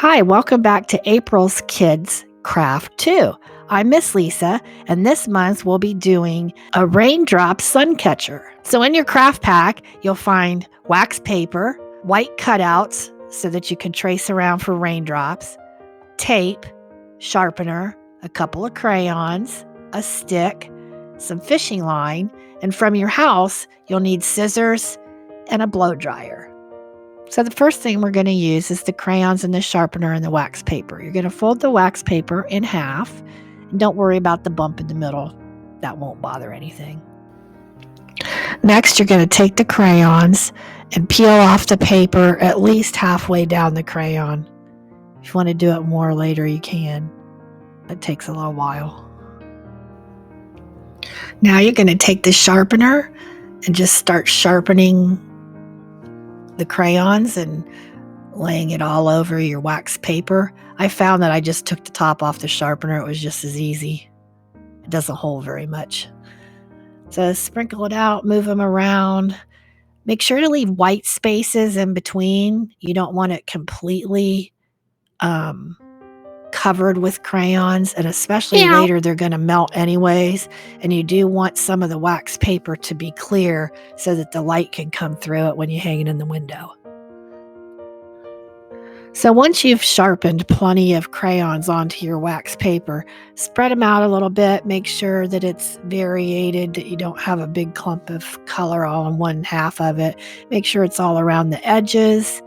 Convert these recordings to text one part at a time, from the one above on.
Hi, welcome back to April's Kids Craft 2. I'm Miss Lisa, and this month we'll be doing a raindrop sun catcher. So in your craft pack, you'll find wax paper, white cutouts so that you can trace around for raindrops, tape, sharpener, a couple of crayons, a stick, some fishing line, and from your house, you'll need scissors and a blow dryer. So the first thing we're going to use is the crayons and the sharpener and the wax paper. You're going to fold the wax paper in half. And don't worry about the bump in the middle. That won't bother anything. Next, you're going to take the crayons and peel off the paper at least halfway down the crayon. If you want to do it more later, you can. It takes a little while. Now you're going to take the sharpener and just start sharpening the crayons and laying it all over your wax paper. I found that I just took the top off the sharpener. It was just as easy. It doesn't hold very much. So sprinkle it out, move them around. Make sure to leave white spaces in between. You don't want it completely covered with crayons, and especially later they're going to melt anyways, and you do want some of the wax paper to be clear so that the light can come through it when you hang it in the window. So once you've sharpened plenty of crayons onto your wax paper, spread them out a little bit. Make sure that it's variated, that you don't have a big clump of color all in one half of it. Make sure it's all around the edges,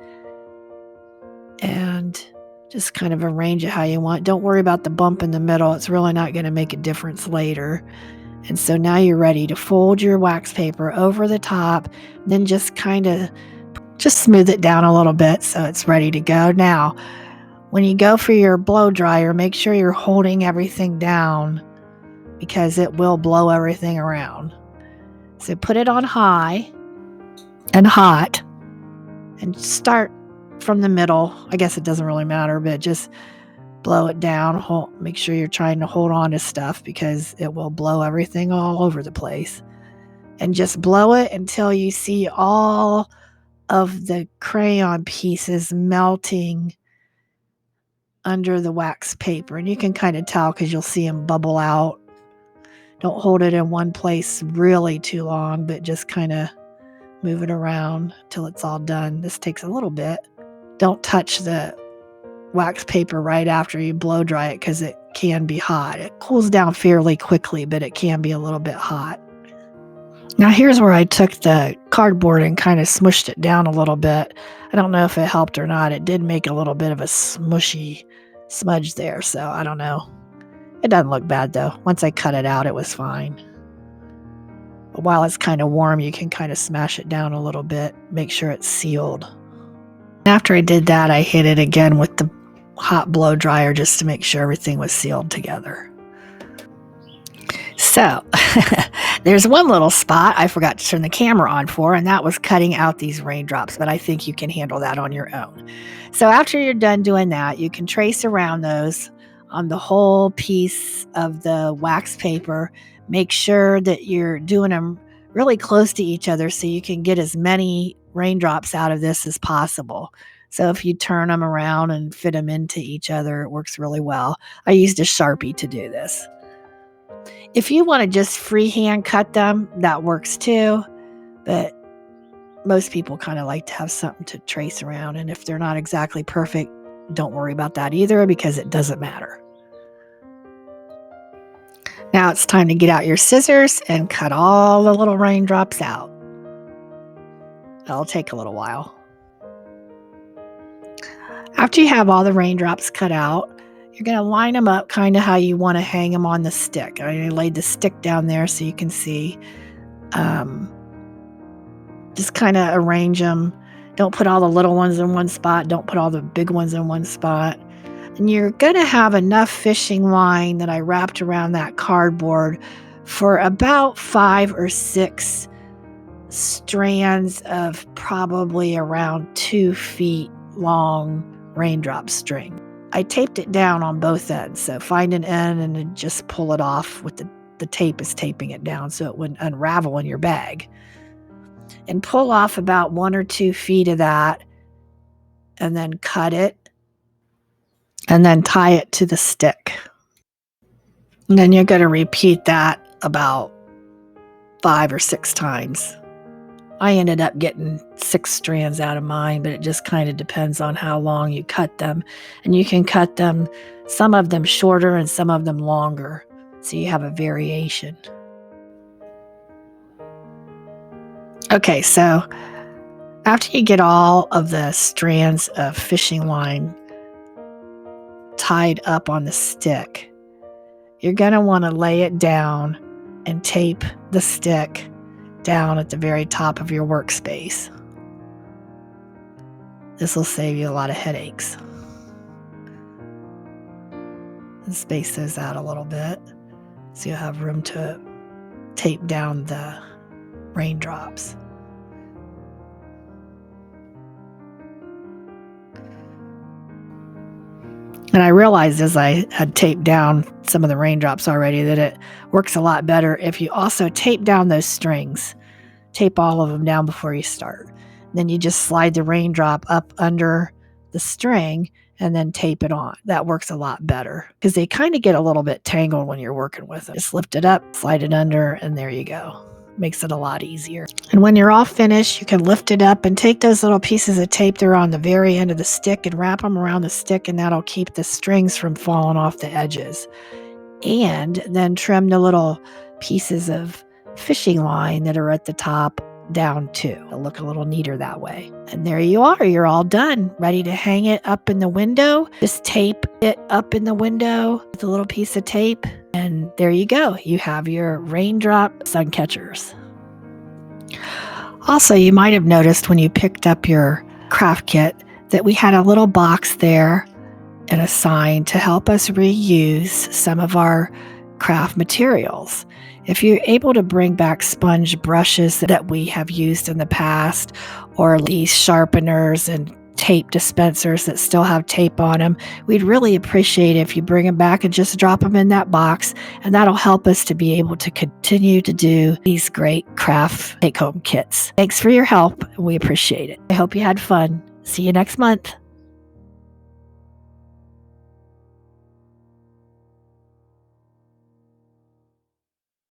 and just kind of arrange it how you want. Don't worry about the bump in the middle. It's really not going to make a difference later. And so now you're ready to fold your wax paper over the top, then just smooth it down a little bit so it's ready to go. Now, when you go for your blow dryer, make sure you're holding everything down because it will blow everything around. So put it on high and hot and start from the middle. I guess it doesn't really matter, but just blow it down. Make sure you're trying to hold on to stuff because it will blow everything all over the place. And just blow it until you see all of the crayon pieces melting under the wax paper. And you can kind of tell because you'll see them bubble out. Don't hold it in one place really too long, but just kind of move it around till it's all done. This takes a little bit. Don't touch the wax paper right after you blow dry it because it can be hot. It cools down fairly quickly, but it can be a little bit hot. Now here's where I took the cardboard and kind of smushed it down a little bit. I don't know if it helped or not. It did make a little bit of a smushy smudge there, so I don't know. It doesn't look bad though. Once I cut it out, it was fine. But while it's kind of warm, you can kind of smash it down a little bit. Make sure it's sealed. After I did that, I hit it again with the hot blow dryer just to make sure everything was sealed together. So there's one little spot I forgot to turn the camera on for, and that was cutting out these raindrops, but I think you can handle that on your own. So after you're done doing that, you can trace around those on the whole piece of the wax paper. Make sure that you're doing them really close to each other so you can get as many raindrops out of this as possible. So if you turn them around and fit them into each other, it works really well. I used a Sharpie to do this. If you want to just freehand cut them, that works too. But most people kind of like to have something to trace around. And if they're not exactly perfect, don't worry about that either because it doesn't matter. Now it's time to get out your scissors and cut all the little raindrops out. It'll take a little while. After you have all the raindrops cut out, you're going to line them up kind of how you want to hang them on the stick. I laid the stick down there so you can see. Just kind of arrange them. Don't put all the little ones in one spot. Don't put all the big ones in one spot. And you're going to have enough fishing line that I wrapped around that cardboard for about 5 or 6 strands of probably around 2 feet long raindrop string. I taped it down on both ends, so find an end and then just pull it off with the tape is taping it down so it wouldn't unravel in your bag. And pull off about 1 or 2 feet of that and then cut it and then tie it to the stick. And then you're going to repeat that about 5 or 6 times. I ended up getting 6 strands out of mine, but it just kind of depends on how long you cut them. And you can cut them, some of them shorter and some of them longer, so you have a variation. Okay, so after you get all of the strands of fishing line tied up on the stick, you're going to want to lay it down and tape the stick down at the very top of your workspace. This will save you a lot of headaches. And space those out a little bit so you'll have room to tape down the raindrops. And I realized as I had taped down some of the raindrops already that it works a lot better if you also tape down those strings. Tape all of them down before you start. Then you just slide the raindrop up under the string and then tape it on. That works a lot better because they kind of get a little bit tangled when you're working with them. Just lift it up, slide it under, and there you go. Makes it a lot easier. And when you're all finished, you can lift it up and take those little pieces of tape that are on the very end of the stick and wrap them around the stick, and that'll keep the strings from falling off the edges. And then trim the little pieces of fishing line that are at the top down too. It'll look a little neater that way. And there you are. You're all done. Ready to hang it up in the window. Just tape it up in the window with a little piece of tape. And there you go. You have your raindrop sun catchers. Also, you might have noticed when you picked up your craft kit that we had a little box there and a sign to help us reuse some of our craft materials. If you're able to bring back sponge brushes that we have used in the past, or these sharpeners and tape dispensers that still have tape on them, we'd really appreciate it if you bring them back and just drop them in that box, and that'll help us to be able to continue to do these great craft take-home kits. Thanks for your help. We appreciate it. I hope you had fun. See you next month.